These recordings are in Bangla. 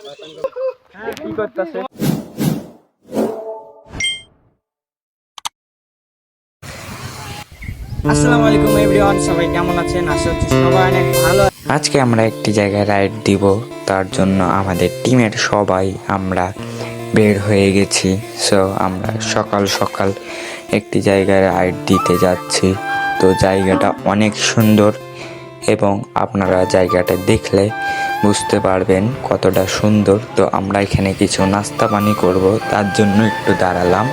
কি করতেছে? আসসালামু আলাইকুম এভরিওয়ান, সবাই কেমন আছেন? আশা করছি সবাই অনেক ভালো। আজকে আমরা একটি জায়গায় রাইড দিব, তার জন্য আমাদের টিমের সবাই আমরা বের হয়ে গেছি। সো আমরা সকাল সকাল একটি জায়গায় রাইড দিতে যাচ্ছি। তো জায়গাটা অনেক সুন্দর এবং আপনারা জায়গাটা দেখলে বুঝতে পারবেন কতটা সুন্দর। তো আমরা এখানে কিছু নাস্তা পানি করব, তার জন্য একটু দাঁড়ালাম।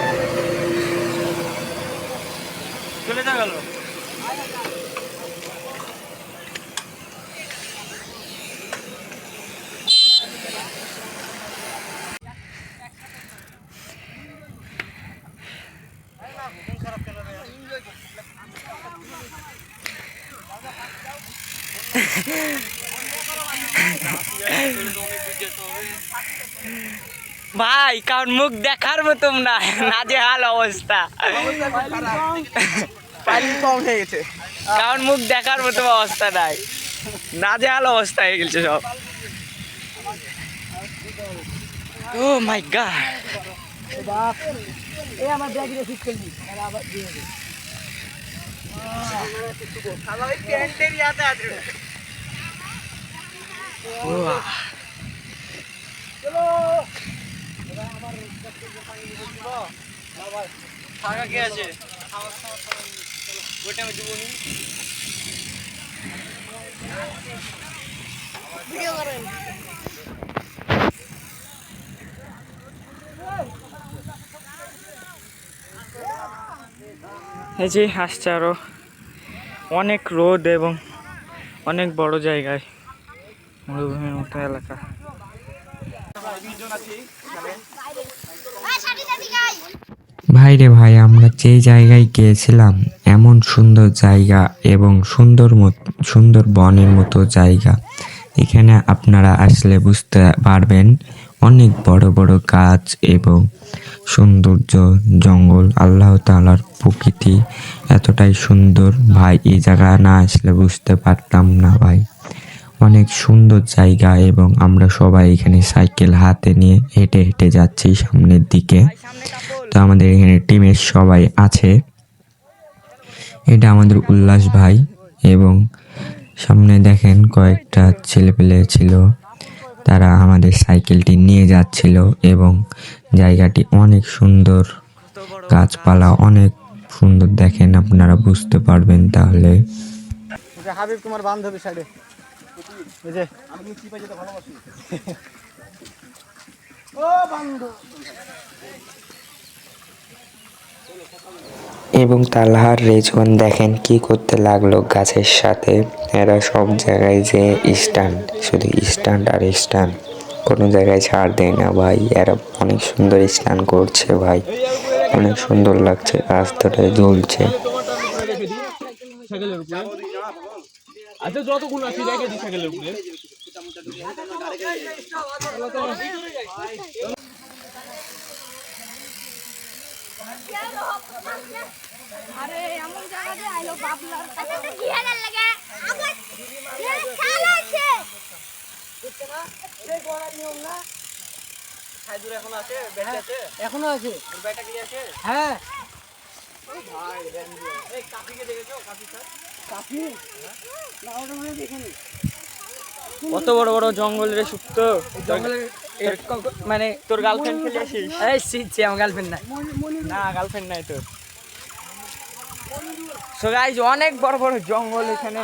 চলে যা গেল। ভাই কারণ মুখ দেখার মতো না, নাজেহাল অবস্থা। কারণ মুখ দেখার মতো অবস্থা নাই, নাজেহাল অবস্থা হয়ে গেছে সব। ও মাই গড, ফাঁকা কে আছে? ওইটা আমি দেবো নি। এই যে আসছে আরো অনেক রোদ এবং অনেক বড় জায়গায়, মরুভূমির মতো এলাকা। ভাইরে ভাই, আমরা যে জায়গায় গিয়েছিলাম এমন সুন্দর জায়গা এবং সুন্দর বনের মতো জায়গা। এখানে আপনারা আসলে বুঝতে পারবেন অনেক বড় বড় গাছ এবং সৌন্দর্য, জঙ্গল, আল্লাহ তাআলার প্রকৃতি এতটাই সুন্দর ভাই, এই জায়গা না আসলে বুঝতে পারতাম না ভাই। অনেক সুন্দর জায়গা এবং আমরা সবাই এখানে সাইকেল হাতে নিয়ে হেঁটে হেঁটে যাচ্ছি সামনের দিকে। তো আমাদের এখানে টিমের সবাই আছে। এটা আমাদের উল্লাস ভাই এবং সামনে দেখেন কয়েকটা ছেলেপেলে ছিল, তারা আমাদের সাইকেলটি নিয়ে যাচ্ছিল এবং জায়গাটি অনেক সুন্দর, গাছপালা অনেক সুন্দর, দেখেন আপনারা বুঝতে পারবেন তাহলে। হাবিব তোমার বান্ধবী সাইডে, ওই যে আমি কি পাই যেতে ভালোবাসি। ও বন্ধু, এবং তালহার রেজওয়ান দেখেন কি করতে লাগলো গাছের সাথে। এরা সব জায়গায় যে স্ট্যান্ড, শুধু স্ট্যান্ড আর স্ট্যান্ড, কোনো জায়গায় ছাড় দেয় না ভাই। এরা অনেক সুন্দর স্ট্যান্ড করছে ভাই, অনেক সুন্দর লাগছে, রাস্তাটায় জ্বলছে। আচ্ছা যতগুলো আছে রেখে দিই সাইকেলের উপরে। আরে এমন জায়গাতে আইলো বাবলার আচ্ছা তো ঘিয়ালার লাগে আগে চালাচ্ছে বুঝছ না এই গোড়া নিয়ম না সাইদুর এখন আছে, ব্যাটা আছে, এখনো আছে, ওর ব্যাটা কি আছে? হ্যাঁ ভাই এই কাফিকে দেখেছো? কাফি স্যার, কাফি না ওটা মনে দেখিনি। কত বড় বড় জঙ্গলের সুপ্ত জঙ্গলের, মানে তোর গার্লফ্রেন্ড খেলে আসিস? এই সিচ্ছে আমার গার্লফ্রেন্ড নাই, না গার্লফ্রেন্ড নাই তোর। সো গাইস অনেক বড় বড় জঙ্গল, এখানে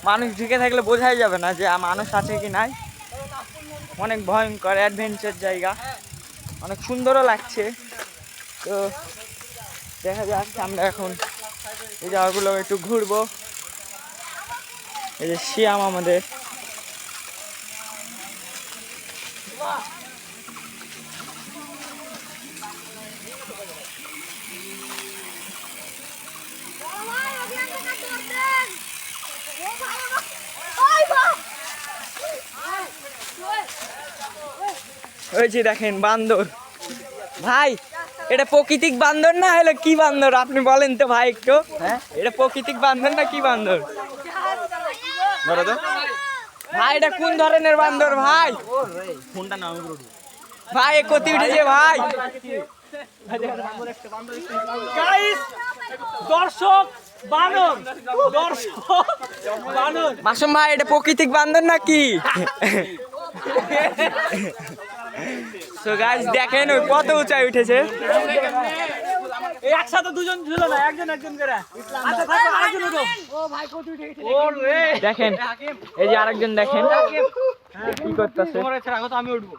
মানুষ ঢুকে থাকলে বোঝাই যাবে না যে মানুষ আছে কি নাই। অনেক ভয়ঙ্কর অ্যাডভেঞ্চার জায়গা, অনেক সুন্দরও লাগছে। তো দেখা যাক, আমরা এখন এই জায়গাগুলো একটু ঘুরবো। এই যে শিয়াম আমাদের, ওই যে দেখেন বান্দর। ভাই এটা প্রাকৃতিক বান্দর না হলে কি বান্দর আপনি বলেন তো ভাই একটু? হ্যাঁ এটা প্রাকৃতিক বান্দর না কি বান্দর? ভাই এটা কোন ধরনের বান্দর ভাই? ফোনটা নাও ভাই এ কতি উঠেছে ভাই? গাইস দর্শক বানর মাসুম ভাই এটা প্রাকৃতিক বান্দর নাকি? সো গাইস দেখেন ওই কত উঁচাই উঠেছে। এই একসাথে দুজন ছিল না, একজন করে। আচ্ছা থাকো, আরেকজন উঠো। ওরে দেখেন এই যে আরেকজন দেখেন কি করতেছে। তোমার ইচ্ছা রাখো তো আমি উঠবো।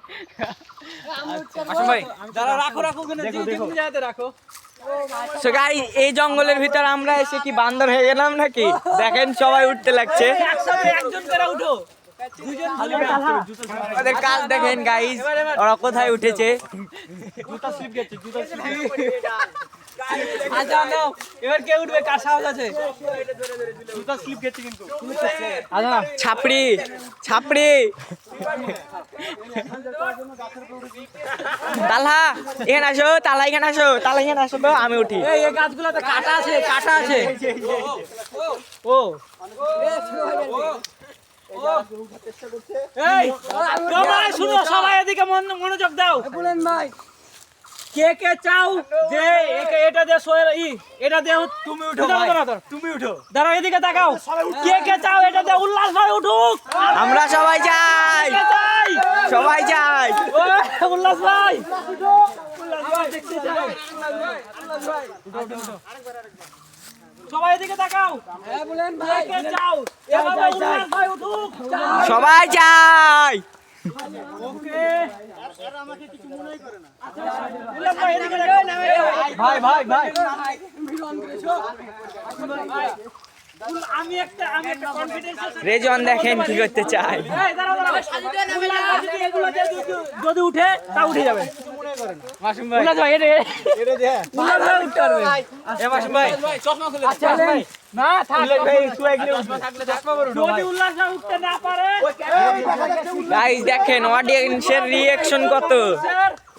মাসুম ভাই যারা রাখো ওখানে যে জায়গাতে রাখো। সো গাইস এই জঙ্গলের ভিতর আমরা এসে কি বান্দর হয়ে গেলাম নাকি? দেখেন সবাই উঠতে লাগছে। একসাথে একজন করে উঠো। দুজন ওদের কাজ দেখেন গাইস, ওরা কোথায় উঠেছে। জুতা স্লিপ গেছে, আচ্ছা নাও এবার কে উঠবে, কার সাহস আছে? জুতা স্লিপ গেছে কিন্তু। আচ্ছা ছাপড়ি ছাপড়ি তালহা এখানে আসো, তালহা এখানে আসো, তালহা এখানে আসো তো আমি উঠি। এই গাছগুলোতে কাটা আছে। ও এই সবাই শুনো, সবাই এদিকে মনোযোগ দাও। বলেন ভাই কে চাও যে এটা দিয়ে এটা দিয়ে তুমি উঠো, তুমি উঠো, দাঁড়াও এদিকে তাকাও। কে চাও এটা দিয়ে উল্লাস ভাই উঠুক? আমরা সবাই যাই, সবাই যাই। উল্লাস ভাই সবাই এদিকে তাকাও। হ্যাঁ বলেন ভাই কে চাও এভাবে উল্লাস ভাই উঠুক? সবাই যাই। ওকে আমাকে কিছু মনেই করে না। উল্লাস ভাই এদিকে ভাই আমি একটা কনফিডেন্স রেজন দেখেন কি করতে চাই। যদি উঠে তা উঠে যাবে। মাসুম ভাই উল্লাস ভাই এটা উল্লাস ভাই উঠতে পারবে। এ মাসুম ভাই চশমা খুলে আচ্ছা ভাই না থাক ভাই চশমা থাকলে চশমা পরে উঠো। যদি উল্লাস ভাই উঠতে না পারে গাইস দেখেন অডিয়েন্সের রিঅ্যাকশন কত।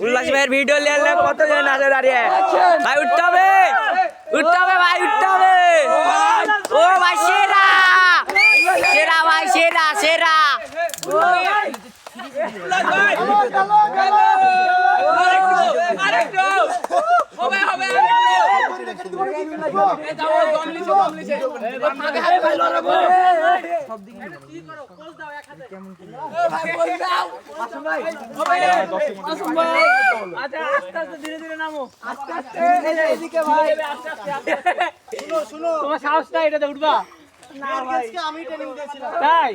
উল্লাস ভাইয়ের ভিডিও নিলে কতজন আছে দাঁড়িয়ে। ভাই উঠতে হবে, উঠতে হবে ভাই, উঠতে হবে। ও ভাই সেরা সেরা ভাই, সেরা সেরা। ধীরে ধীরে নামো, আস্তে আস্তে এদিকে ভাই, আস্তে আস্তে। শুনো তোমার সাহস নাই এটাতে উঠবা না ভাই? আমি ট্রেনিং দিয়েছিলাম তাই।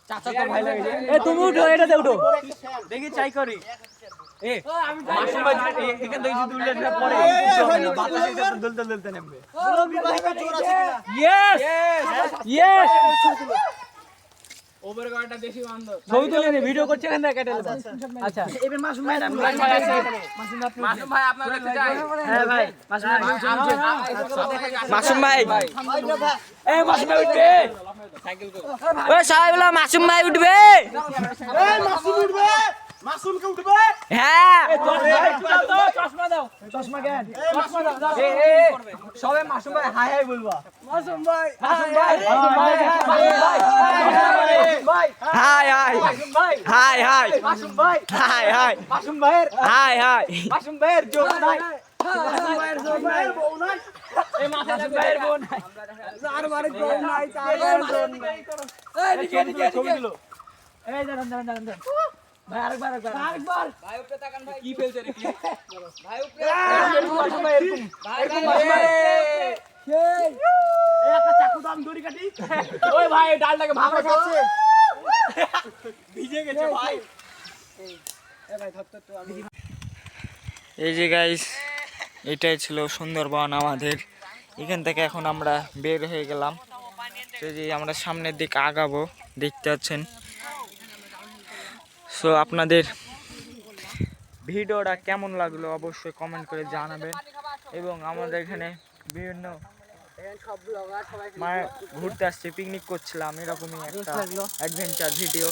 চাচা তো ভাই লাগে। এ তুমি উঠো, এটাতে উঠো দেখি চাই করি। এ মাসুম ভাই এখান থেকে যদি উঠলে না পরে বাতাসে তো দুলতে নামবে। বলো বিবাহিত চোর আছে কিনা? ইয়েস ওভার গাড়িটা বেশি বান্দর। ছবি তুলে নি, ভিডিও করছে এখান থেকে কেটে নেব। আচ্ছা এবার মাসুম ভাই মাসুম ভাই আপনার দেখতে যাই। হ্যাঁ ভাই মাসুম ভাই মাসুম ভাই এই মাসুম ভাই উঠবে সাইকেল কো। ও সবাই বলো মাসুম ভাই উঠবে। এই মাসুম উঠবে, মাসুম কে উঠবে। হ্যাঁ চশমা দাও, চশমা কেন? চশমা দাও। সবে মাসুম ভাই হাই হাই বলবা। মাসুম ভাই, মাসুম ভাই, মাসুম ভাই, high high high high Masum ভাই, হাই হাই মাসুম ভাইয়ের, হাই হাই মাসুম ভাইয়ের জোর নাই। মাসুম ভাইয়ের জোর নাই, বউ নাই। এই মাসুম ভাইয়ের বউ নাই। আর মানে বউ নাই, তার জোর নাই। এই দিকে ছবি দিলো। এই দাঁড়ান। ভাই আরেকবার ভাই উপরে তাকান ভাই। কি ফেলছে রে কি? ভাই উপরে মাসুম ভাই এরকম মাসুম ভাই সেই এই একটা চাকু দাম দড়ি কাটি। ওই ভাই ডালটাকে ভাঙা যাচ্ছে, ভিজে গেছে ভাই। এ ভাই ধর তো আমি। এই যে গাইস এটাই ছিল সুন্দরবন আমাদের। এখান থেকে এখন আমরা বের হয়ে গেলাম। সেই যে আমরা সামনের দিকে আগাবো, দেখতে পাচ্ছেন। সো আপনাদের ভিডিওটা কেমন লাগলো অবশ্যই কমেন্ট করে জানাবেন। এবং আমাদের এখানে বিভিন্ন ঘুরতে আসছে, পিকনিক করছিলাম, এরকমই একটা অ্যাডভেঞ্চার ভিডিও।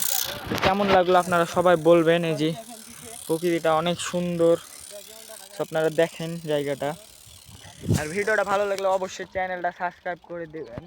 কেমন লাগলো আপনারা সবাই বলবেন। এই যে প্রকৃতিটা অনেক সুন্দর, আপনারা দেখেন জায়গাটা। আর ভিডিওটা ভালো লাগলে অবশ্যই চ্যানেলটা সাবস্ক্রাইব করে দেবেন।